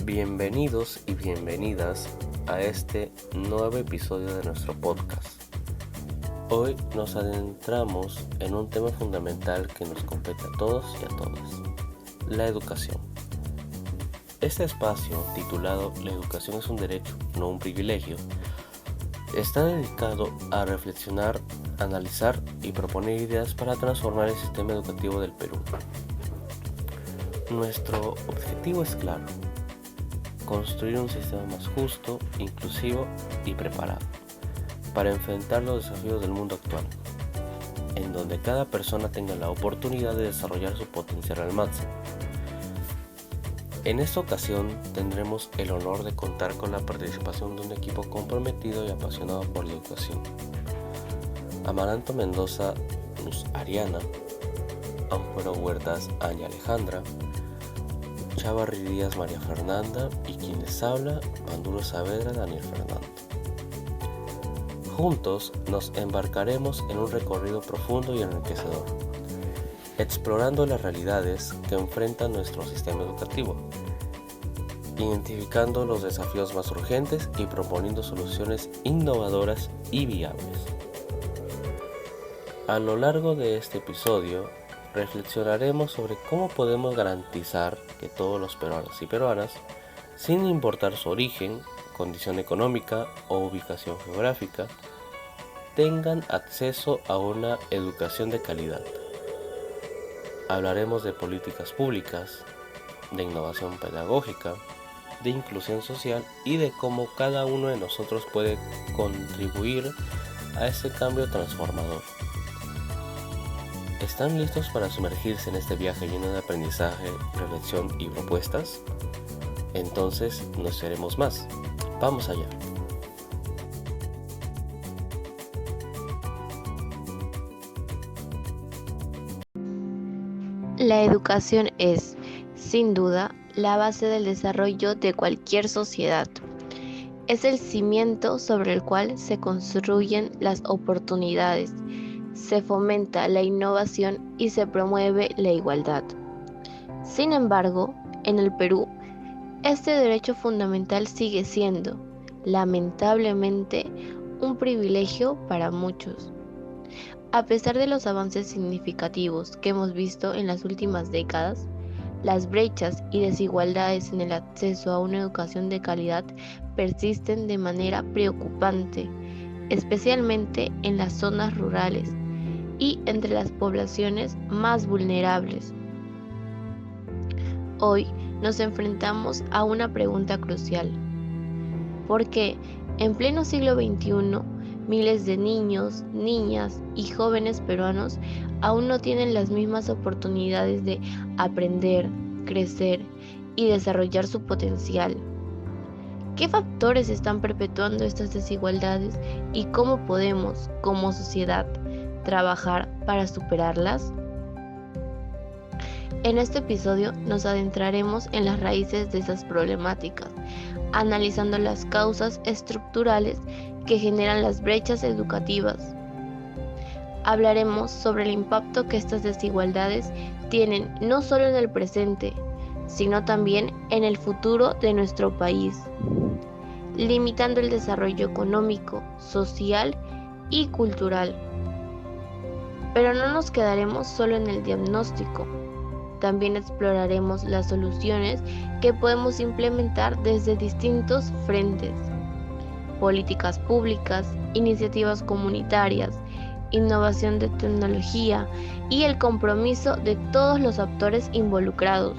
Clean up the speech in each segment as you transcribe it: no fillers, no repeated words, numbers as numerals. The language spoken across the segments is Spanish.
Bienvenidos y bienvenidas a este nuevo episodio de nuestro podcast. Hoy nos adentramos en un tema fundamental que nos compete a todos y a todas: la educación. Este espacio, titulado "La educación es un derecho, no un privilegio", está dedicado a reflexionar, analizar y proponer ideas para transformar el sistema educativo del Perú. Nuestro objetivo es claro: construir un sistema más justo, inclusivo y preparado para enfrentar los desafíos del mundo actual, en donde cada persona tenga la oportunidad de desarrollar su potencial al máximo. En esta ocasión tendremos el honor de contar con la participación de un equipo comprometido y apasionado por la educación: Amaranto Mendoza, Luz Ariana; Ánforo Huertas, Anya Alejandra; Chavarri Díaz, María Fernanda; y quien les habla, Panduro Saavedra, Daniel Fernando. Juntos nos embarcaremos en un recorrido profundo y enriquecedor, explorando las realidades que enfrenta nuestro sistema educativo, identificando los desafíos más urgentes y proponiendo soluciones innovadoras y viables. A lo largo de este episodio reflexionaremos sobre cómo podemos garantizar que todos los peruanos y peruanas, sin importar su origen, condición económica o ubicación geográfica, tengan acceso a una educación de calidad. Hablaremos de políticas públicas, de innovación pedagógica, de inclusión social y de cómo cada uno de nosotros puede contribuir a ese cambio transformador. ¿Están listos para sumergirse en este viaje lleno de aprendizaje, reflexión y propuestas? Entonces no esperemos más. ¡Vamos allá! La educación es, sin duda, la base del desarrollo de cualquier sociedad. Es el cimiento sobre el cual se construyen las oportunidades, se fomenta la innovación y se promueve la igualdad. Sin embargo, en el Perú, este derecho fundamental sigue siendo, lamentablemente, un privilegio para muchos. A pesar de los avances significativos que hemos visto en las últimas décadas, las brechas y desigualdades en el acceso a una educación de calidad persisten de manera preocupante, especialmente en las zonas rurales y entre las poblaciones más vulnerables. Hoy nos enfrentamos a una pregunta crucial: ¿por qué en pleno siglo XXI miles de niños, niñas y jóvenes peruanos aún no tienen las mismas oportunidades de aprender, crecer y desarrollar su potencial? ¿Qué factores están perpetuando estas desigualdades y cómo podemos, como sociedad, trabajar para superarlas? En este episodio nos adentraremos en las raíces de esas problemáticas, analizando las causas estructurales que generan las brechas educativas. Hablaremos sobre el impacto que estas desigualdades tienen no solo en el presente, sino también en el futuro de nuestro país, limitando el desarrollo económico, social y cultural. Pero no nos quedaremos solo en el diagnóstico. También exploraremos las soluciones que podemos implementar desde distintos frentes: políticas públicas, iniciativas comunitarias, innovación de tecnología y el compromiso de todos los actores involucrados.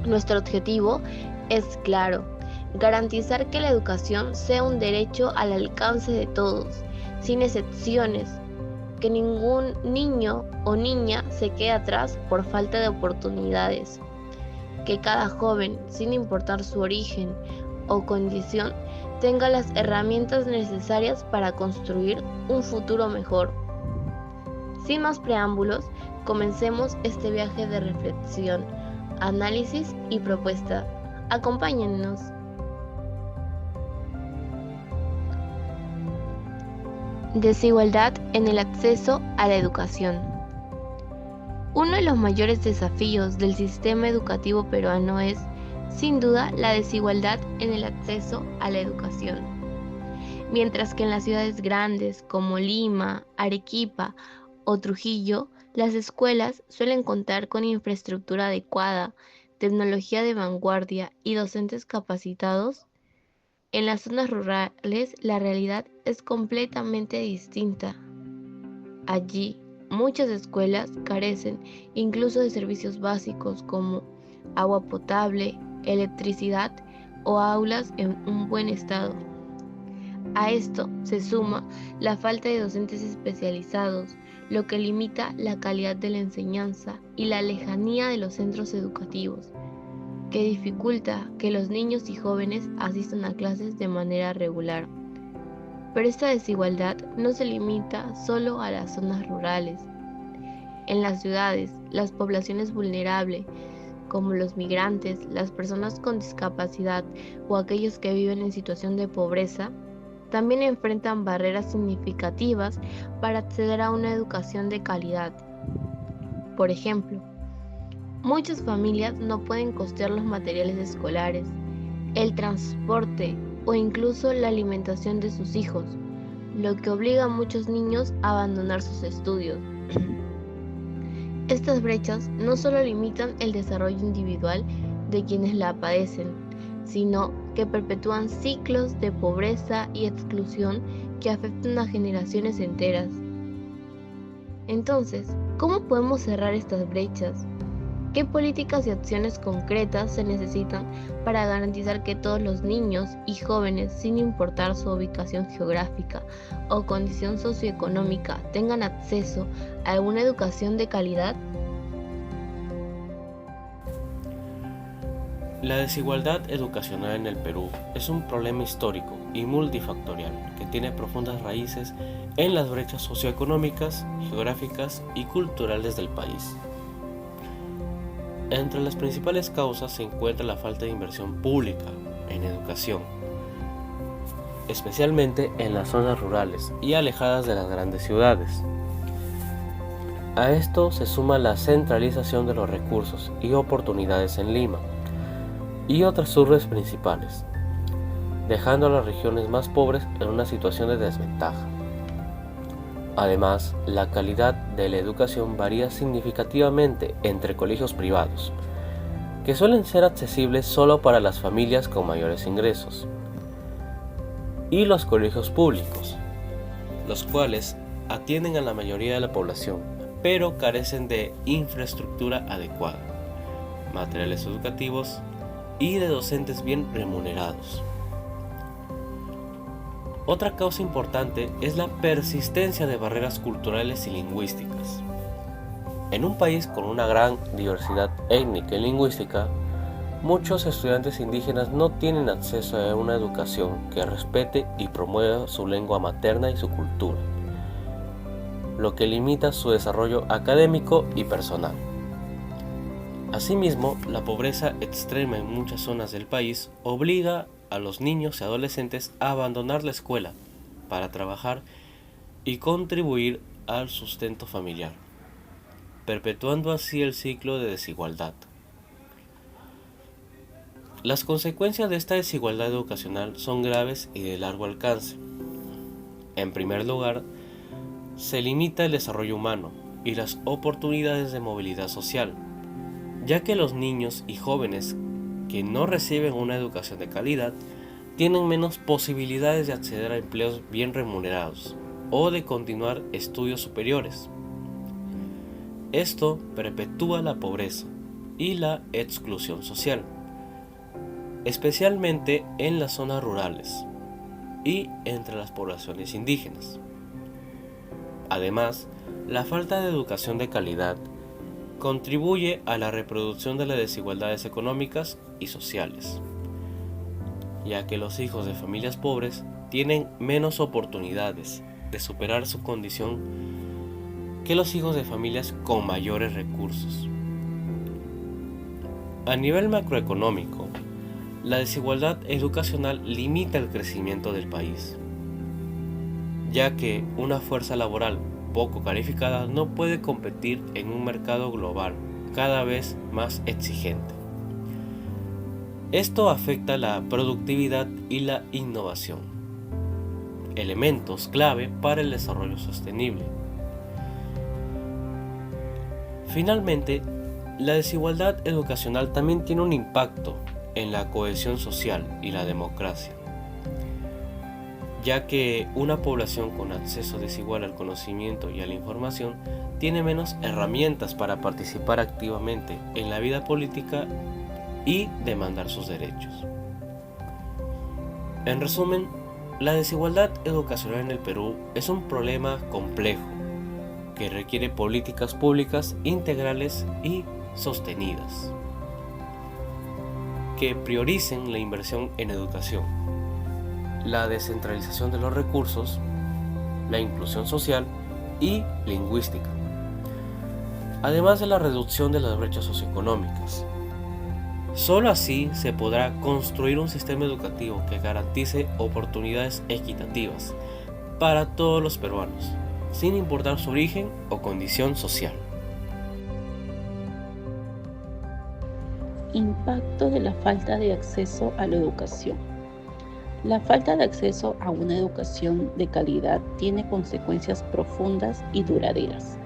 Nuestro objetivo es claro: garantizar que la educación sea un derecho al alcance de todos, sin excepciones, que ningún niño o niña se quede atrás por falta de oportunidades, que cada joven, sin importar su origen o condición, tenga las herramientas necesarias para construir un futuro mejor. Sin más preámbulos, comencemos este viaje de reflexión, análisis y propuesta. Acompáñennos. Desigualdad en el acceso a la educación. Uno de los mayores desafíos del sistema educativo peruano es, sin duda, la desigualdad en el acceso a la educación. Mientras que en las ciudades grandes como Lima, Arequipa o Trujillo, las escuelas suelen contar con infraestructura adecuada, tecnología de vanguardia y docentes capacitados, en las zonas rurales la realidad es completamente distinta. Allí, muchas escuelas carecen incluso de servicios básicos como agua potable, electricidad o aulas en un buen estado. A esto se suma la falta de docentes especializados, lo que limita la calidad de la enseñanza y la lejanía de los centros educativos, que dificulta que los niños y jóvenes asistan a clases de manera regular. Pero esta desigualdad no se limita solo a las zonas rurales. En las ciudades, las poblaciones vulnerables, como los migrantes, las personas con discapacidad o aquellos que viven en situación de pobreza, también enfrentan barreras significativas para acceder a una educación de calidad. Por ejemplo, muchas familias no pueden costear los materiales escolares, el transporte o incluso la alimentación de sus hijos, lo que obliga a muchos niños a abandonar sus estudios. Estas brechas no solo limitan el desarrollo individual de quienes la padecen, sino que perpetúan ciclos de pobreza y exclusión que afectan a generaciones enteras. Entonces, ¿cómo podemos cerrar estas brechas? ¿Qué políticas y acciones concretas se necesitan para garantizar que todos los niños y jóvenes, sin importar su ubicación geográfica o condición socioeconómica, tengan acceso a una educación de calidad? La desigualdad educacional en el Perú es un problema histórico y multifactorial que tiene profundas raíces en las brechas socioeconómicas, geográficas y culturales del país. Entre las principales causas se encuentra la falta de inversión pública en educación, especialmente en las zonas rurales y alejadas de las grandes ciudades. A esto se suma la centralización de los recursos y oportunidades en Lima y otras urbes principales, dejando a las regiones más pobres en una situación de desventaja. Además, la calidad de la educación varía significativamente entre colegios privados, que suelen ser accesibles solo para las familias con mayores ingresos, y los colegios públicos, los cuales atienden a la mayoría de la población, pero carecen de infraestructura adecuada, materiales educativos y de docentes bien remunerados. Otra causa importante es la persistencia de barreras culturales y lingüísticas. En un país con una gran diversidad étnica y lingüística, muchos estudiantes indígenas no tienen acceso a una educación que respete y promueva su lengua materna y su cultura, lo que limita su desarrollo académico y personal. Asimismo, la pobreza extrema en muchas zonas del país obliga a los niños y adolescentes a abandonar la escuela para trabajar y contribuir al sustento familiar, perpetuando así el ciclo de desigualdad. Las consecuencias de esta desigualdad educacional son graves y de largo alcance. En primer lugar, se limita el desarrollo humano y las oportunidades de movilidad social, ya que los niños y jóvenes que no reciben una educación de calidad tienen menos posibilidades de acceder a empleos bien remunerados o de continuar estudios superiores. Esto perpetúa la pobreza y la exclusión social, especialmente en las zonas rurales y entre las poblaciones indígenas. Además, la falta de educación de calidad contribuye a la reproducción de las desigualdades económicas y sociales, ya que los hijos de familias pobres tienen menos oportunidades de superar su condición que los hijos de familias con mayores recursos. A nivel macroeconómico, la desigualdad educacional limita el crecimiento del país, ya que una fuerza laboral poco calificada no puede competir en un mercado global cada vez más exigente. Esto afecta la productividad y la innovación, elementos clave para el desarrollo sostenible. Finalmente, la desigualdad educacional también tiene un impacto en la cohesión social y la democracia, ya que una población con acceso desigual al conocimiento y a la información tiene menos herramientas para participar activamente en la vida política y demandar sus derechos. En resumen, la desigualdad educacional en el Perú es un problema complejo que requiere políticas públicas integrales y sostenidas, que prioricen la inversión en educación, la descentralización de los recursos, la inclusión social y lingüística, además de la reducción de las brechas socioeconómicas. Solo así se podrá construir un sistema educativo que garantice oportunidades equitativas para todos los peruanos, sin importar su origen o condición social. Impacto de la falta de acceso a la educación. La falta de acceso a una educación de calidad tiene consecuencias profundas y duraderas,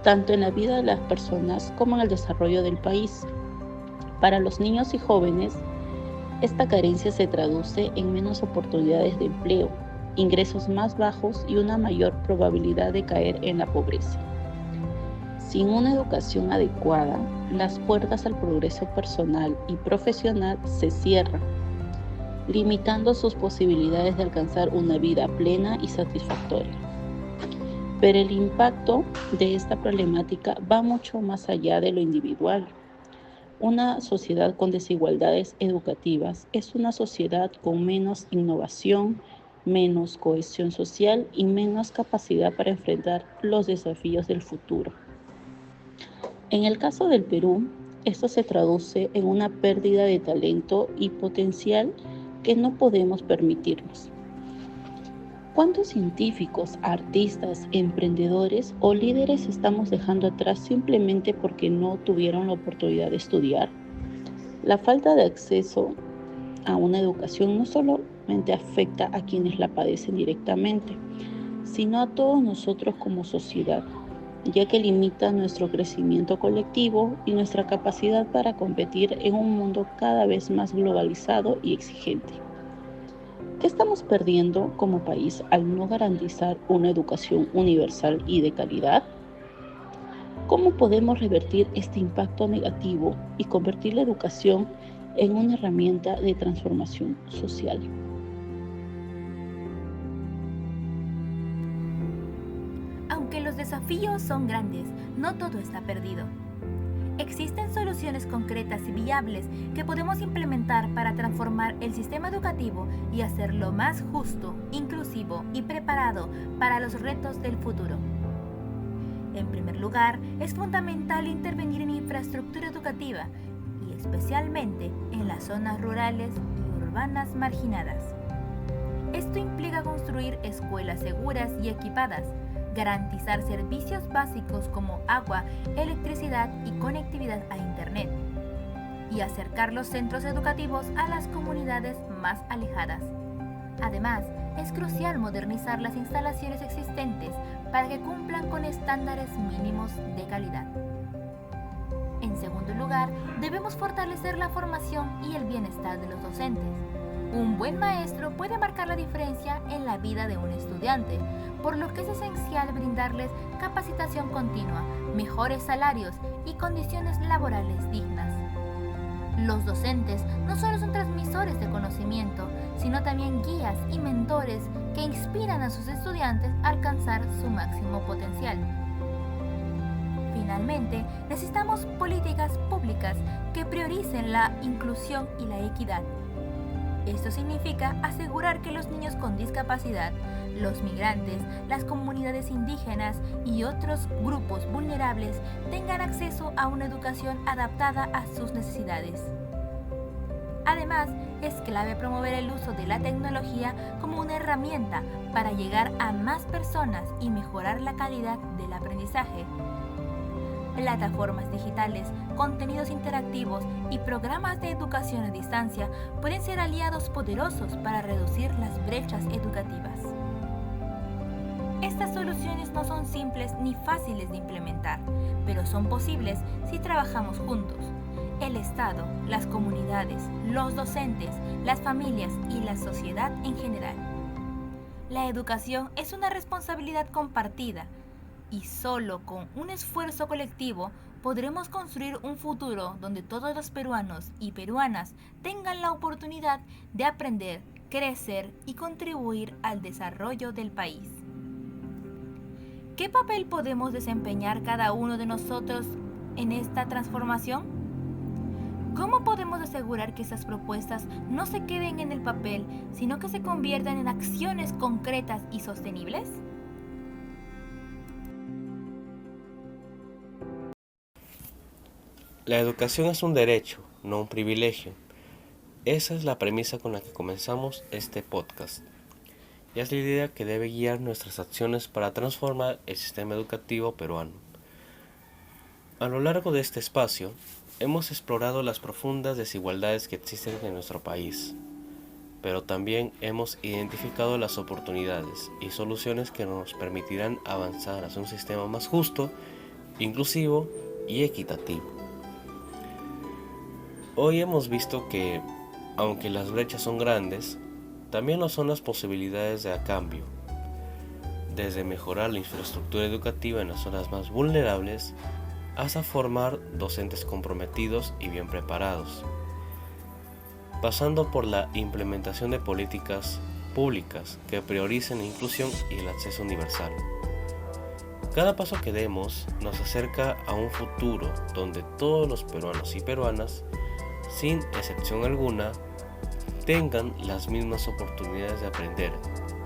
tanto en la vida de las personas como en el desarrollo del país. Para los niños y jóvenes, esta carencia se traduce en menos oportunidades de empleo, ingresos más bajos y una mayor probabilidad de caer en la pobreza. Sin una educación adecuada, las puertas al progreso personal y profesional se cierran, limitando sus posibilidades de alcanzar una vida plena y satisfactoria. Pero el impacto de esta problemática va mucho más allá de lo individual. Una sociedad con desigualdades educativas es una sociedad con menos innovación, menos cohesión social y menos capacidad para enfrentar los desafíos del futuro. En el caso del Perú, esto se traduce en una pérdida de talento y potencial que no podemos permitirnos. ¿Cuántos científicos, artistas, emprendedores o líderes estamos dejando atrás simplemente porque no tuvieron la oportunidad de estudiar? La falta de acceso a una educación no solamente afecta a quienes la padecen directamente, sino a todos nosotros como sociedad, ya que limita nuestro crecimiento colectivo y nuestra capacidad para competir en un mundo cada vez más globalizado y exigente. ¿Qué estamos perdiendo como país al no garantizar una educación universal y de calidad? ¿Cómo podemos revertir este impacto negativo y convertir la educación en una herramienta de transformación social? Aunque los desafíos son grandes, no todo está perdido. Existen soluciones concretas y viables que podemos implementar para transformar el sistema educativo y hacerlo más justo, inclusivo y preparado para los retos del futuro. En primer lugar, es fundamental intervenir en infraestructura educativa y especialmente en las zonas rurales y urbanas marginadas. Esto implica construir escuelas seguras y equipadas, garantizar servicios básicos como agua, electricidad y conectividad a Internet, y acercar los centros educativos a las comunidades más alejadas. Además, es crucial modernizar las instalaciones existentes para que cumplan con estándares mínimos de calidad. En segundo lugar, debemos fortalecer la formación y el bienestar de los docentes. Un buen maestro puede marcar la diferencia en la vida de un estudiante, por lo que es esencial brindarles capacitación continua, mejores salarios y condiciones laborales dignas. Los docentes no solo son transmisores de conocimiento, sino también guías y mentores que inspiran a sus estudiantes a alcanzar su máximo potencial. Finalmente, necesitamos políticas públicas que prioricen la inclusión y la equidad. Esto significa asegurar que los niños con discapacidad, los migrantes, las comunidades indígenas y otros grupos vulnerables tengan acceso a una educación adaptada a sus necesidades. Además, es clave promover el uso de la tecnología como una herramienta para llegar a más personas y mejorar la calidad del aprendizaje. Plataformas digitales, contenidos interactivos y programas de educación a distancia pueden ser aliados poderosos para reducir las brechas educativas. Estas soluciones no son simples ni fáciles de implementar, pero son posibles si trabajamos juntos. El Estado, las comunidades, los docentes, las familias y la sociedad en general. La educación es una responsabilidad compartida y solo con un esfuerzo colectivo podremos construir un futuro donde todos los peruanos y peruanas tengan la oportunidad de aprender, crecer y contribuir al desarrollo del país. ¿Qué papel podemos desempeñar cada uno de nosotros en esta transformación? ¿Cómo podemos asegurar que esas propuestas no se queden en el papel, sino que se conviertan en acciones concretas y sostenibles? La educación es un derecho, no un privilegio. Esa es la premisa con la que comenzamos este podcast. Y es la idea que debe guiar nuestras acciones para transformar el sistema educativo peruano. A lo largo de este espacio, hemos explorado las profundas desigualdades que existen en nuestro país, pero también hemos identificado las oportunidades y soluciones que nos permitirán avanzar hacia un sistema más justo, inclusivo y equitativo. Hoy hemos visto que, aunque las brechas son grandes, también lo son las posibilidades de cambio, desde mejorar la infraestructura educativa en las zonas más vulnerables hasta formar docentes comprometidos y bien preparados, pasando por la implementación de políticas públicas que prioricen la inclusión y el acceso universal. Cada paso que demos nos acerca a un futuro donde todos los peruanos y peruanas, sin excepción alguna, tengan las mismas oportunidades de aprender,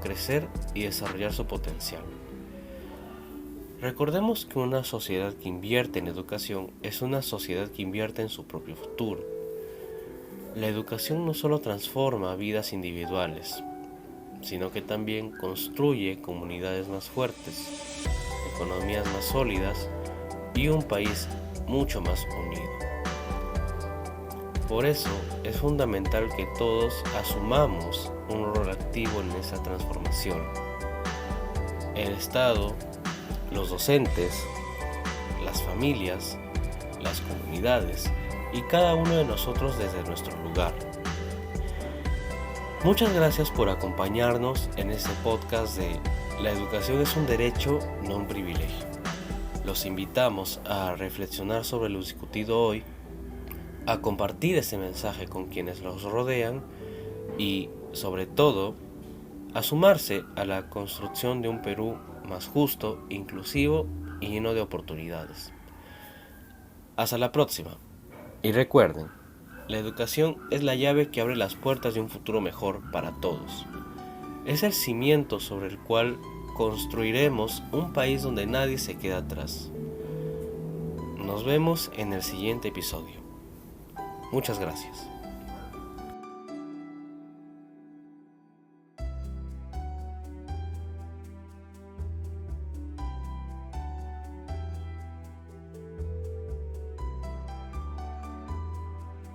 crecer y desarrollar su potencial. Recordemos que una sociedad que invierte en educación es una sociedad que invierte en su propio futuro. La educación no solo transforma vidas individuales, sino que también construye comunidades más fuertes, economías más sólidas y un país mucho más unido. Por eso es fundamental que todos asumamos un rol activo en esta transformación. El Estado, los docentes, las familias, las comunidades y cada uno de nosotros desde nuestro lugar. Muchas gracias por acompañarnos en este podcast de La educación es un derecho, no un privilegio. Los invitamos a reflexionar sobre lo discutido hoy, a compartir este mensaje con quienes los rodean y, sobre todo, a sumarse a la construcción de un Perú más justo, inclusivo y lleno de oportunidades. Hasta la próxima. Y recuerden, la educación es la llave que abre las puertas de un futuro mejor para todos. Es el cimiento sobre el cual construiremos un país donde nadie se queda atrás. Nos vemos en el siguiente episodio. Muchas gracias.